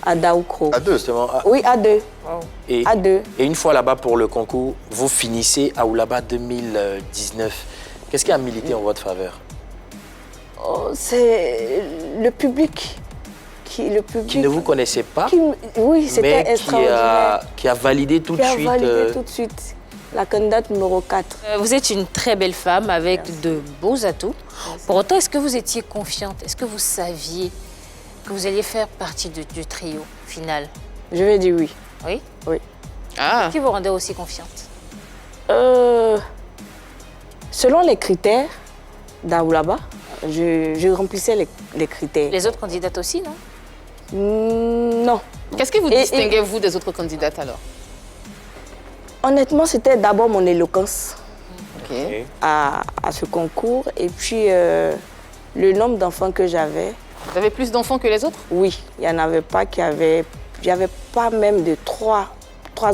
à Daoukro. À deux, justement. Oui, à deux. Wow. À deux. Et une fois là-bas pour le concours, vous finissez à Aoulaba 2019. Qu'est-ce qui a milité en votre faveur? C'est le public. Qui ne vous connaissait pas, oui, c'était extraordinaire. Qui a validé tout de suite. Qui a validé tout de suite. La candidate numéro 4. Vous êtes une très belle femme avec de beaux atouts. Pour autant, est-ce que vous étiez confiante? Est-ce que vous saviez que vous alliez faire partie du trio final? Je vais dire oui. Oui? Oui. Qui vous rendait aussi confiante? Selon les critères d'Aoulaba, je remplissais les critères. Les autres candidates aussi, non? Non. Qu'est-ce qui vous distinguait, vous, des autres candidates, alors? Honnêtement, c'était d'abord mon éloquence okay. à ce concours. Et puis, le nombre d'enfants que j'avais. Vous avez plus d'enfants que les autres? Oui. Il n'y en avait pas qui avaient... Il n'y avait pas même de 3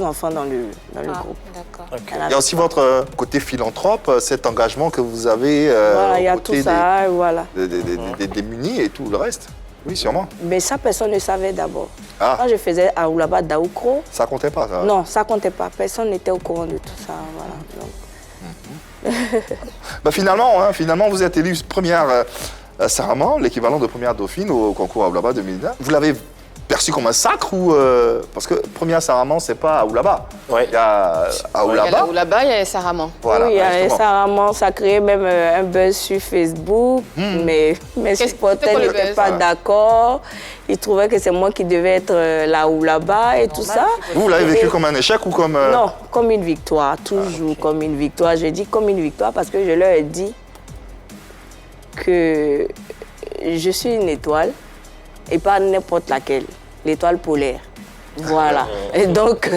enfants dans le groupe. D'accord. Okay. Il y a aussi votre côté philanthrope, cet engagement que vous avez voilà, il y a tout ça, voilà. Des démunis et tout le reste. Oui, sûrement. Mais ça, personne ne savait d'abord. Quand je faisais à Aoulaba Daoukro... Ça comptait pas, ça? Non, ça comptait pas. Personne n'était au courant de tout ça. Voilà. Finalement, vous êtes élue première Saraman, l'équivalent de première dauphine au concours Aoulaba 2009. Vous l'avez perçu comme un sacre ou... Parce que première Saraman, c'est pas Aoulaba. Ouais. Il y a Aoulaba. Il y a Aoulaba, il y a Saraman. Voilà, oui, il y a Saraman. Ça a créé même un buzz sur Facebook. Mais mes supporters n'étaient pas d'accord. Ils trouvaient que c'est moi qui devais être la Aoulaba et tout ça. Vous l'avez vécu comme un échec ou comme... Non, comme une victoire. Toujours comme une victoire. Je dis comme une victoire parce que je leur ai dit que je suis une étoile. Et pas n'importe laquelle, l'étoile polaire. Voilà. Et donc,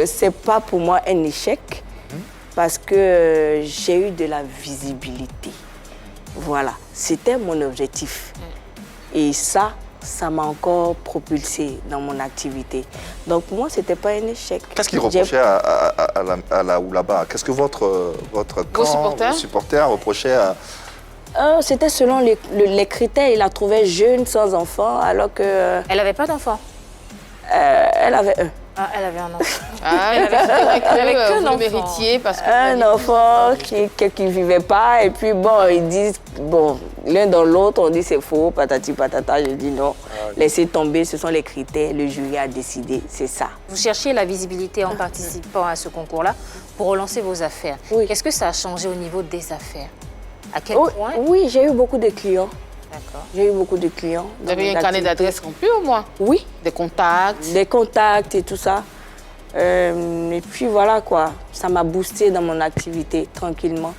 c'est pas pour moi un échec parce que j'ai eu de la visibilité. Voilà. C'était mon objectif. Et ça m'a encore propulsé dans mon activité. Donc pour moi, c'était pas un échec. Qu'est-ce qu'ils reprochaient à la Aoulaba? Qu'est-ce que votre camp, vos supporters reprochaient à... C'était selon les critères. Il la trouvait jeune, sans enfant, alors que... Elle n'avait pas d'enfant? Elle avait un. Ah, elle avait un enfant. Elle avait qu'un enfant. Méritier parce que un enfant qui ne vivait pas. Et puis, bon, ils disent, bon, l'un dans l'autre, on dit c'est faux, patati patata. Je dis non, laissez tomber, ce sont les critères. Le jury a décidé, c'est ça. Vous cherchiez la visibilité en participant à ce concours-là pour relancer vos affaires. Oui. Qu'est-ce que ça a changé au niveau des affaires? À quel point? Oui, j'ai eu beaucoup de clients. D'accord. J'ai eu beaucoup de clients. Vous avez un carnet d'adresses rempli au moins? Oui. Des contacts? Des contacts et tout ça. Et puis voilà quoi, ça m'a boosté dans mon activité tranquillement.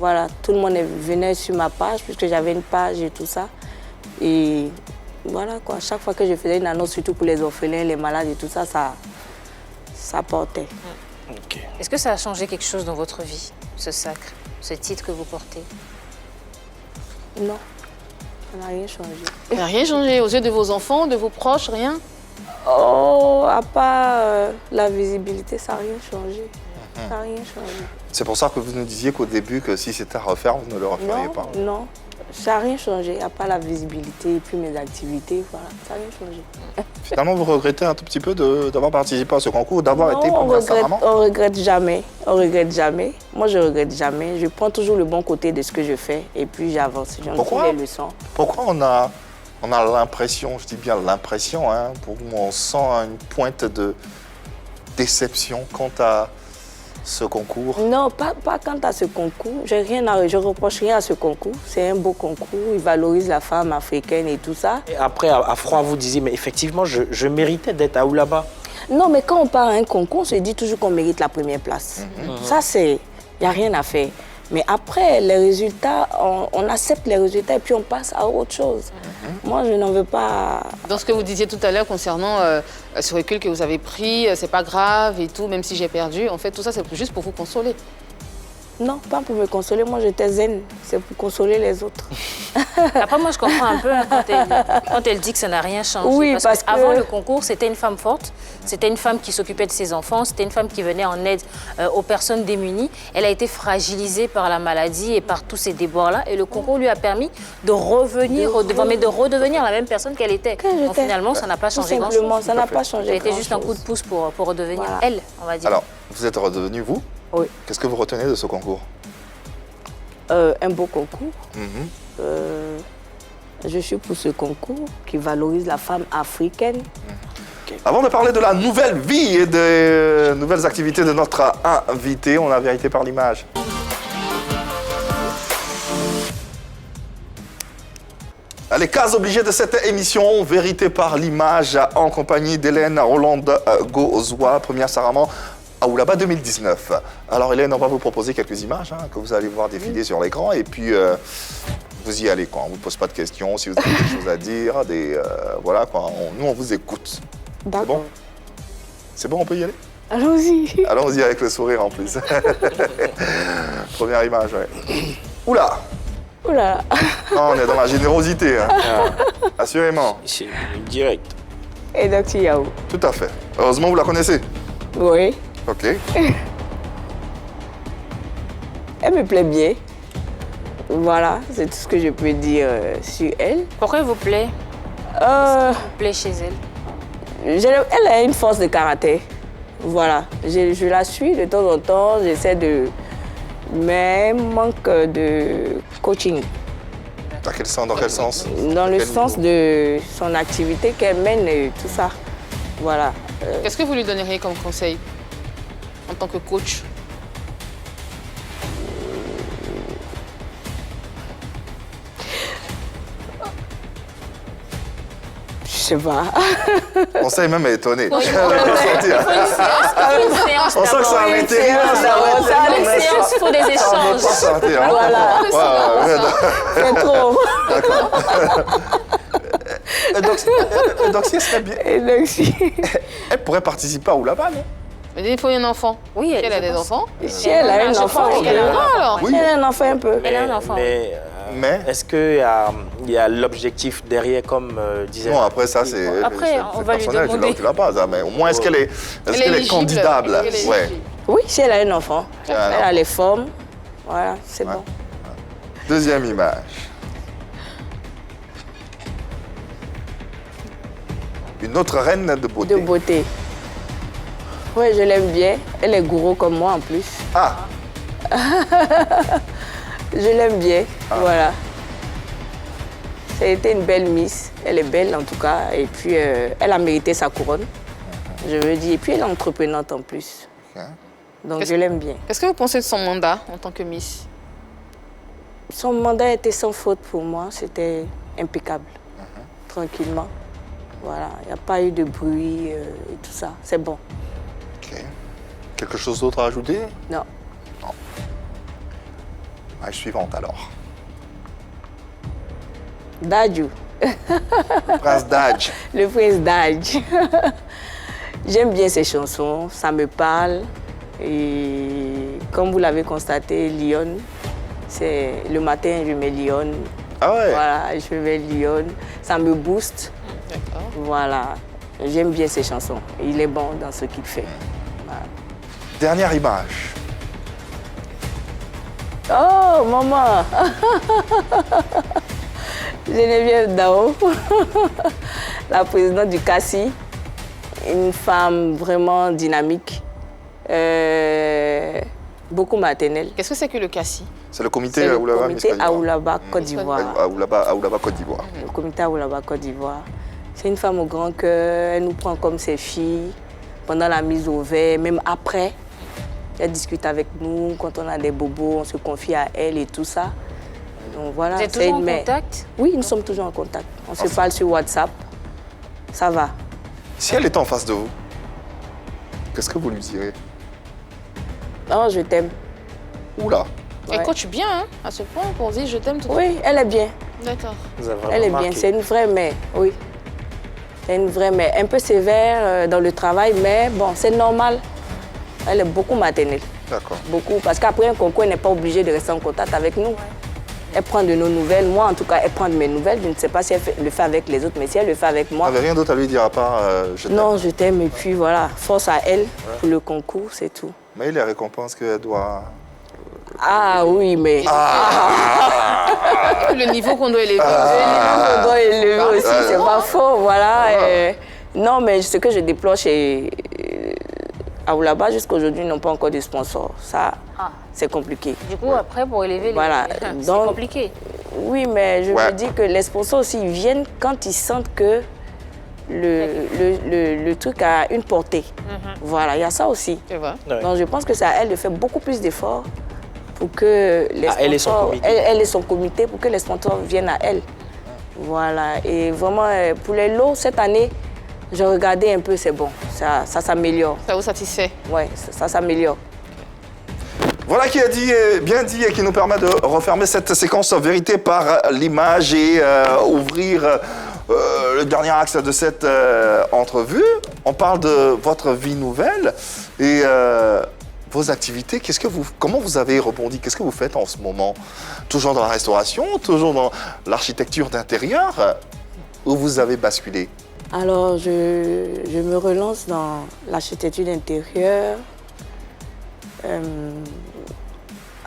Voilà, tout le monde venait sur ma page puisque j'avais une page et tout ça. Et voilà quoi, chaque fois que je faisais une annonce, surtout pour les orphelins, les malades et tout ça, ça portait. Okay. Est-ce que ça a changé quelque chose dans votre vie, ce sacre, ce titre que vous portez? Non, ça n'a rien changé. Ça n'a rien changé aux yeux de vos enfants, de vos proches, rien? Oh, à part la visibilité, ça n'a rien changé. Ça n'a rien changé. C'est pour ça que vous nous disiez qu'au début, que si c'était à refaire, vous ne le referiez pas. Non, ça n'a rien changé, à part la visibilité et puis mes activités, voilà, ça n'a rien changé. Finalement, vous regrettez un tout petit peu d'avoir participé à ce concours, d'avoir été première Sarama? On regrette jamais, on regrette jamais. Moi, je regrette jamais. Je prends toujours le bon côté de ce que je fais et puis j'avance. J'en tire les leçons. Pourquoi on a l'impression, je dis bien l'impression, hein, pour nous, on sent une pointe de déception quant à ce concours? Non, pas quant à ce concours. Je reproche rien à ce concours. C'est un beau concours. Il valorise la femme africaine et tout ça. Et après, à froid, vous disiez, mais effectivement, je méritais d'être à Oulaba. Non, mais quand on part à un concours, on se dit toujours qu'on mérite la première place. Ça, il n'y a rien à faire. Mais après, les résultats, on accepte les résultats et puis on passe à autre chose. Moi, je n'en veux pas... Dans ce que vous disiez tout à l'heure concernant ce recul que vous avez pris, c'est pas grave et tout, même si j'ai perdu, en fait, tout ça, c'est juste pour vous consoler. Non, pas pour me consoler. Moi, j'étais zen. C'est pour consoler les autres. Après, moi, je comprends un peu quand elle dit que ça n'a rien changé. Oui, parce qu'avant le concours, c'était une femme forte. C'était une femme qui s'occupait de ses enfants. C'était une femme qui venait en aide aux personnes démunies. Elle a été fragilisée par la maladie et par tous ces déboires-là. Et le concours lui a permis de revenir, mais de redevenir la même personne qu'elle était. Donc finalement, ça n'a pas changé grand-chose. Ça n'a pas changé. Ça a été juste un coup de pouce pour redevenir elle, on va dire. Alors, vous êtes redevenue, vous? Oui. Qu'est-ce que vous retenez de ce concours? Un beau concours. Je suis pour ce concours qui valorise la femme africaine. Avant de parler de la nouvelle vie et des nouvelles activités de notre invité, on a Vérité par l'image. Les cases obligées de cette émission, Vérité par l'image, en compagnie d'Hélène Rolande-Gozois, première Sarama à Oulaba 2019. Alors Hélène, on va vous proposer quelques images que vous allez voir défiler sur l'écran et puis vous y allez quoi. On ne vous pose pas de questions, si vous avez des choses à dire, voilà quoi. Nous on vous écoute. C'est bon? C'est bon, on peut y aller? Allons-y. Allons-y avec le sourire en plus. Première image, ouais. Oula! Oula! On est dans la générosité, hein. Assurément. C'est direct. Et Dr Yao. Tout à fait. Heureusement, vous la connaissez? Oui. Ok. Elle me plaît bien. Voilà, c'est tout ce que je peux dire sur elle. Pourquoi elle vous plaît? Qu'est-ce qui vous plaît chez elle? Elle a une force de caractère. Voilà, je la suis de temps en temps, j'essaie de... Mais elle manque de coaching. Dans quel sens? Dans le sens de son activité qu'elle mène et tout ça. Voilà. Qu'est-ce que vous lui donneriez comme conseil en tant que coach? Je sais pas. Conseil même est étonné. Il faut une séance. On sent que ça a arrêté. Il faut des échanges. Voilà. C'est trop. Donc si elle serait bien. Elle pourrait participer à Oulaba, non? Mais il faut un enfant. Oui, elle a des enfants. Si elle a un enfant, elle a un enfant un peu. Elle a un enfant. Mais est-ce qu'il y a l'objectif derrière, comme disait... Non, après ça, c'est après, on va lui demander. Tu l'as pas, ça, mais au moins, est-ce qu'elle est candidable? Ouais. Oui, si elle a un enfant. Elle a les formes. Voilà, c'est bon. Deuxième image. Une autre reine de beauté. De beauté. Oui, je l'aime bien. Elle est gourou comme moi en plus. Ah! Je l'aime bien, voilà. Ça a été une belle Miss. Elle est belle en tout cas. Et puis, elle a mérité sa couronne, je veux dire. Et puis, elle est entreprenante en plus. Donc, je l'aime bien. Qu'est-ce que vous pensez de son mandat en tant que Miss? Son mandat était sans faute pour moi, c'était impeccable, tranquillement. Voilà, il n'y a pas eu de bruit et tout ça, c'est bon. Ok. Quelque chose d'autre à ajouter? Non. Non. Suivante alors. Dadju. Le prince Dadj. Le prince Dadj. J'aime bien ses chansons, ça me parle. Et comme vous l'avez constaté, Lyon, c'est le matin, je mets Lyon. Ah ouais? Voilà, je mets Lyon. Ça me booste. D'accord. Voilà. J'aime bien ses chansons. Il est bon dans ce qu'il fait. Voilà. Dernière image. Oh, maman. Geneviève Dao, la présidente du CACI, une femme vraiment dynamique, beaucoup maternelle. Qu'est-ce que c'est que le CACI? C'est le comité Aoulaba, comité Aoulaba Côte d'Ivoire. Aoulaba Côte d'Ivoire. Le comité Aoulaba Côte d'Ivoire. C'est une femme au grand cœur, elle nous prend comme ses filles pendant la mise au vert, même après. Elle discute avec nous, quand on a des bobos, on se confie à elle et tout ça. Donc voilà, vous êtes toujours en contact? Oui, nous sommes toujours en contact. On se parle sur WhatsApp. Ça va. Si elle était en face de vous, qu'est-ce que vous lui direz? Oh, je t'aime. Oula. Elle coach bien, hein, à ce point qu'on dit je t'aime tout. Oui, elle est bien. D'accord. Elle est bien, c'est une vraie mère, oui. C'est une vraie mère. Un peu sévère dans le travail, mais bon, c'est normal. Elle est beaucoup maternelle. D'accord. Beaucoup, parce qu'après un concours, elle n'est pas obligée de rester en contact avec nous. Elle prend de nos nouvelles. Moi, en tout cas, elle prend de mes nouvelles. Je ne sais pas si elle le fait avec les autres, mais si elle le fait avec moi... Vous n'avez rien d'autre à lui dire à part je t'aime? Non, je t'aime. Et puis voilà, force à elle pour le concours, c'est tout. Mais les récompenses qu'elle doit... Ah oui, mais... Le niveau qu'on doit élever. Le niveau qu'on doit élever aussi, c'est pas faux, voilà. Non, mais ce que je déplore chez Aoulaba, jusqu'à aujourd'hui, ils n'ont pas encore de sponsors. Ça, c'est compliqué. Du coup, après, pour élever les... c'est compliqué. Oui, mais je me dis que les sponsors aussi, ils viennent quand ils sentent que le truc a une portée. Voilà, il y a ça aussi. Tu vois. Donc, je pense que c'est à elle de faire beaucoup plus d'efforts pour que les sponsors... Elle et son comité, pour que les sponsors viennent à elle. Voilà. Et vraiment, pour les lots, cette année, j'ai regardé un peu, c'est bon. Ça s'améliore. Ça vous satisfait? Oui, ça s'améliore. Voilà qui a dit, bien dit et qui nous permet de refermer cette séquence vérité par l'image et ouvrir le dernier axe de cette entrevue. On parle de votre vie nouvelle et vos activités. Comment vous avez rebondi? Qu'est-ce que vous faites en ce moment? Toujours dans la restauration? Toujours dans l'architecture d'intérieur? Où vous avez basculé? Alors, je me relance dans l'architecture d'intérieur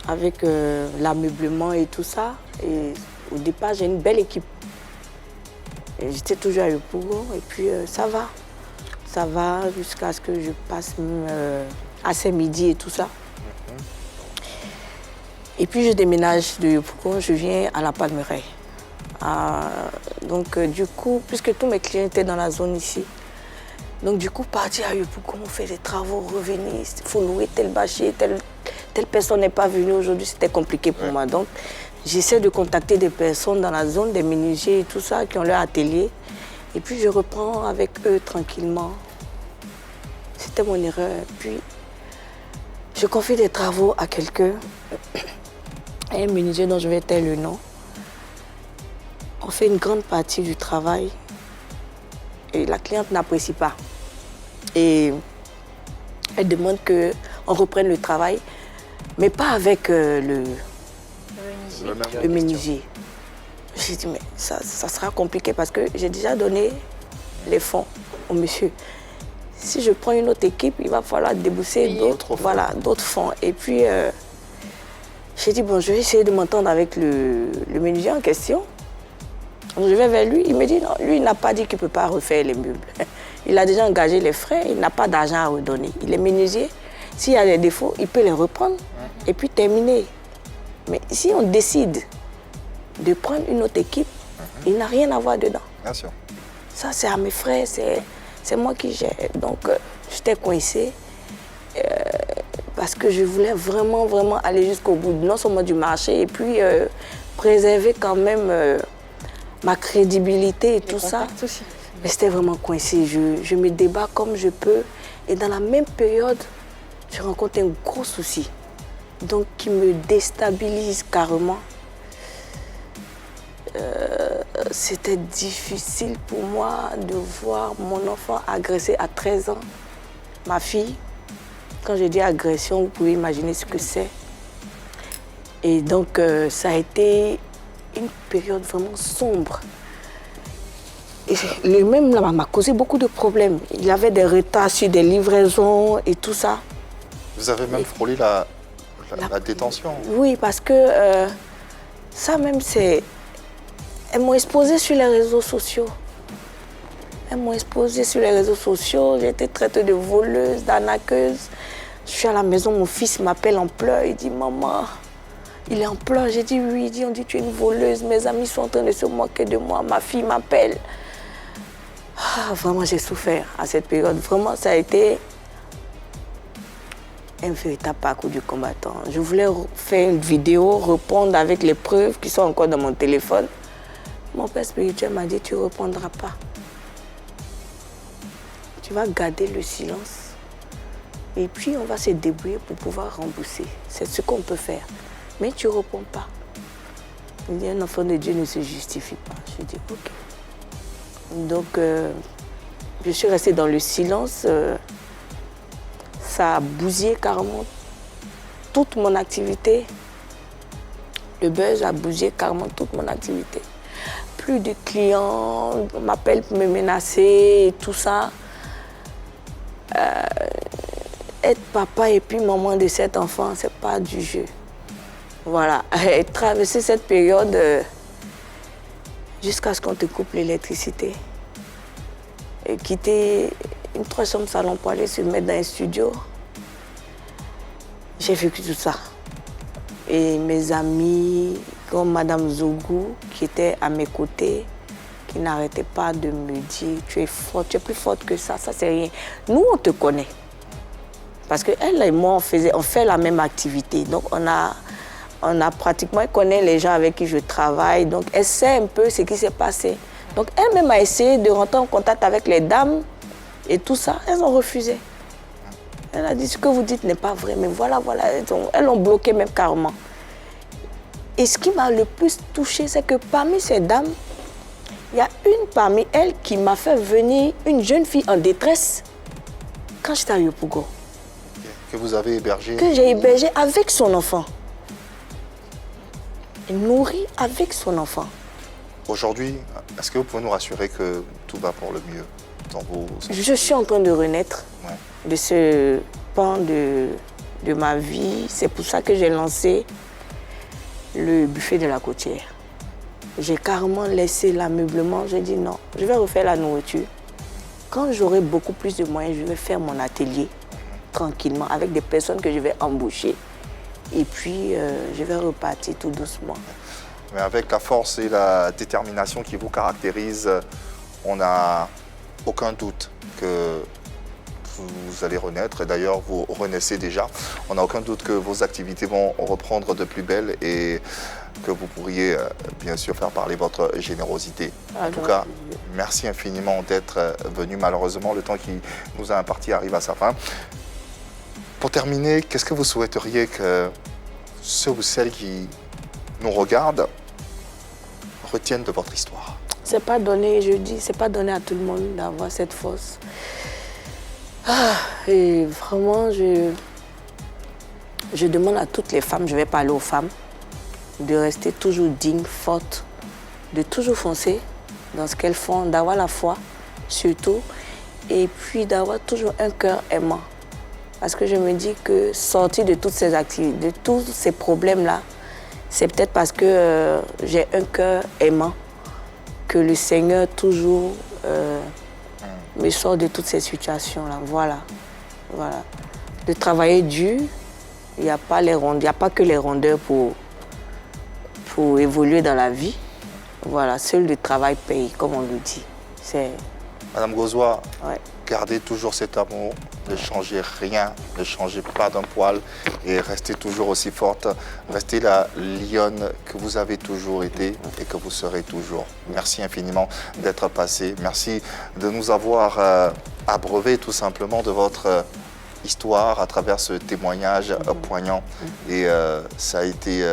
avec l'ameublement et tout ça. Et au départ, j'ai une belle équipe. J'étais toujours à Yopougon et puis ça va. Ça va jusqu'à ce que je passe à Saint-Midi et tout ça. Et puis je déménage de Yopougon, je viens à la Palmeraie. Donc du coup, puisque tous mes clients étaient dans la zone ici, donc du coup, partir à Yopougon, on fait des travaux, revenir, il faut louer tel bâcher, telle personne n'est pas venue aujourd'hui, c'était compliqué pour moi. Donc j'essaie de contacter des personnes dans la zone, des menuisiers et tout ça, qui ont leur atelier. Et puis je reprends avec eux tranquillement. C'était mon erreur. Puis je confie des travaux à quelqu'un, un menuisier dont je vais taire le nom. On fait une grande partie du travail et la cliente n'apprécie pas. Et elle demande qu'on reprenne le travail, mais pas avec le menuisier. J'ai dit, mais ça sera compliqué parce que j'ai déjà donné les fonds au monsieur. Si je prends une autre équipe, il va falloir débourser d'autres fonds. Et puis, j'ai dit, bon, je vais essayer de m'entendre avec le menuisier en question. Donc, je vais vers lui, il me dit, non, lui, il n'a pas dit qu'il ne peut pas refaire les meubles. Il a déjà engagé les frais, il n'a pas d'argent à redonner. Il est menuisier. S'il y a des défauts, il peut les reprendre et puis terminer. Mais si on décide de prendre une autre équipe, il n'a rien à voir dedans. Bien sûr. Ça, c'est à mes frères, c'est moi qui gère. Donc, j'étais coincée. parce que je voulais vraiment, vraiment aller jusqu'au bout, non seulement du marché, et puis préserver quand même ma crédibilité et tout ça. Aussi. Mais c'était vraiment coincé. Je me débat comme je peux. Et dans la même période, je rencontre un gros souci. Donc, qui me déstabilise carrément. C'était difficile pour moi de voir mon enfant agressé à 13 ans. Ma fille, quand je dis agression, vous pouvez imaginer ce que c'est. Et donc, ça a été une période vraiment sombre. Et lui-même m'a causé beaucoup de problèmes. Il y avait des retards sur des livraisons et tout ça. Vous avez même frôlé la détention. Oui, parce que ça même, c'est... Elles m'ont exposée sur les réseaux sociaux. Elles m'ont exposée sur les réseaux sociaux. J'ai été traitée de voleuse, d'arnaqueuse. Je suis à la maison, mon fils m'appelle en pleurs. Il dit, maman, il est en pleurs. J'ai dit, oui. Il dit, on dit, tu es une voleuse. Mes amis sont en train de se moquer de moi. Ma fille m'appelle. Ah, vraiment, j'ai souffert à cette période. Vraiment, ça a été un véritable parcours du combattant. Je voulais faire une vidéo, répondre avec les preuves qui sont encore dans mon téléphone. Mon père spirituel m'a dit, tu ne répondras pas. Tu vas garder le silence. Et puis, on va se débrouiller pour pouvoir rembourser. C'est ce qu'on peut faire. Mais tu ne réponds pas. Il dit, un enfant de Dieu ne se justifie pas. Je dis, OK. Donc, je suis restée dans le silence. Ça a bousillé carrément toute mon activité. Le buzz a bousillé carrément toute mon activité. Plus de clients, on m'appelle pour me menacer et tout ça. Être papa et puis maman de cet enfant, c'est pas du jeu. Voilà, et traverser cette période jusqu'à ce qu'on te coupe l'électricité. Et quitter une 3 chambres salon pour aller se mettre dans un studio. J'ai vécu tout ça. Et mes amis, comme Madame Zougou, qui était à mes côtés, qui n'arrêtait pas de me dire, tu es forte, tu es plus forte que ça c'est rien. Nous, on te connaît. Parce qu'elle et moi, on fait la même activité. Donc, on a pratiquement, elle connaît les gens avec qui je travaille. Donc, elle sait un peu ce qui s'est passé. Donc, elle-même a essayé de rentrer en contact avec les dames et tout ça. Elles ont refusé. Elle a dit, ce que vous dites n'est pas vrai. Mais voilà, elles l'ont bloqué même carrément. Et ce qui m'a le plus touchée, c'est que parmi ces dames, il y a une parmi elles qui m'a fait venir une jeune fille en détresse quand j'étais à Yopougon. Que vous avez hébergé. Que j'ai hébergé avec son enfant. Et nourri avec son enfant. Aujourd'hui, est-ce que vous pouvez nous rassurer que tout va pour le mieux dans vos... Je suis en train de renaître de ce pan de ma vie. C'est pour ça que j'ai lancé le buffet de la côtière. J'ai carrément laissé l'ameublement. J'ai dit non, je vais refaire la nourriture. Quand j'aurai beaucoup plus de moyens, je vais faire mon atelier tranquillement avec des personnes que je vais embaucher. Et puis, je vais repartir tout doucement. Mais avec la force et la détermination qui vous caractérisent, on n'a aucun doute que vous allez renaître. Et d'ailleurs, vous renaissez déjà. On n'a aucun doute que vos activités vont reprendre de plus belle et que vous pourriez bien sûr faire parler votre générosité. En tout cas, merci infiniment d'être venu. Malheureusement, le temps qui nous a imparti arrive à sa fin. Pour terminer, qu'est-ce que vous souhaiteriez que ceux ou celles qui nous regardent retiennent de votre histoire? C'est pas donné, je dis, c'est pas donné à tout le monde d'avoir cette force. Et vraiment, je demande à toutes les femmes, je vais parler aux femmes, de rester toujours dignes, fortes, de toujours foncer dans ce qu'elles font, d'avoir la foi, surtout, et puis d'avoir toujours un cœur aimant. Parce que je me dis que sortir de toutes ces activités, de tous ces problèmes-là, c'est peut-être parce que j'ai un cœur aimant, que le Seigneur toujours me sort de toutes ces situations-là. Voilà. De travailler dur, il n'y a pas que les rondeurs pour évoluer dans la vie. Voilà, seul le travail paye, comme on le dit. Madame Gozois, gardez toujours cet amour, ne changez rien, ne changez pas d'un poil et restez toujours aussi forte. Restez la lionne que vous avez toujours été et que vous serez toujours. Merci infiniment d'être passé. Merci de nous avoir abreuvé tout simplement de votre histoire à travers ce témoignage poignant. Et ça a été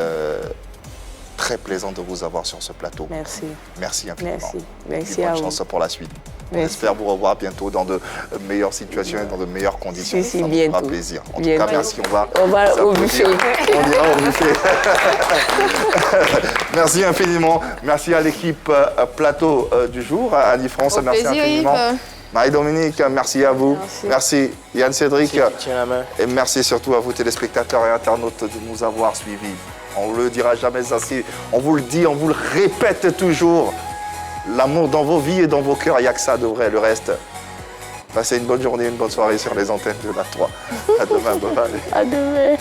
très plaisant de vous avoir sur ce plateau. Merci. Merci infiniment. Merci à vous. Bonne chance pour la suite. Merci. On espère vous revoir bientôt dans de meilleures situations et dans de meilleures conditions. Si, ça nous bientôt. fera plaisir. En tout cas, merci. On va au buffet. On ira au buffet. Merci infiniment. Merci à l'équipe plateau du jour. À Annie France, merci infiniment. Marie-Dominique, merci à vous. Merci Yann Cédric. Et merci surtout à vous téléspectateurs et internautes de nous avoir suivis. On ne le dira jamais assez. On vous le dit, on vous le répète toujours. L'amour dans vos vies et dans vos cœurs, il n'y a que ça de vrai. Le reste, passez une bonne journée, une bonne soirée sur les antennes de la 3. À demain, bye bye. À demain.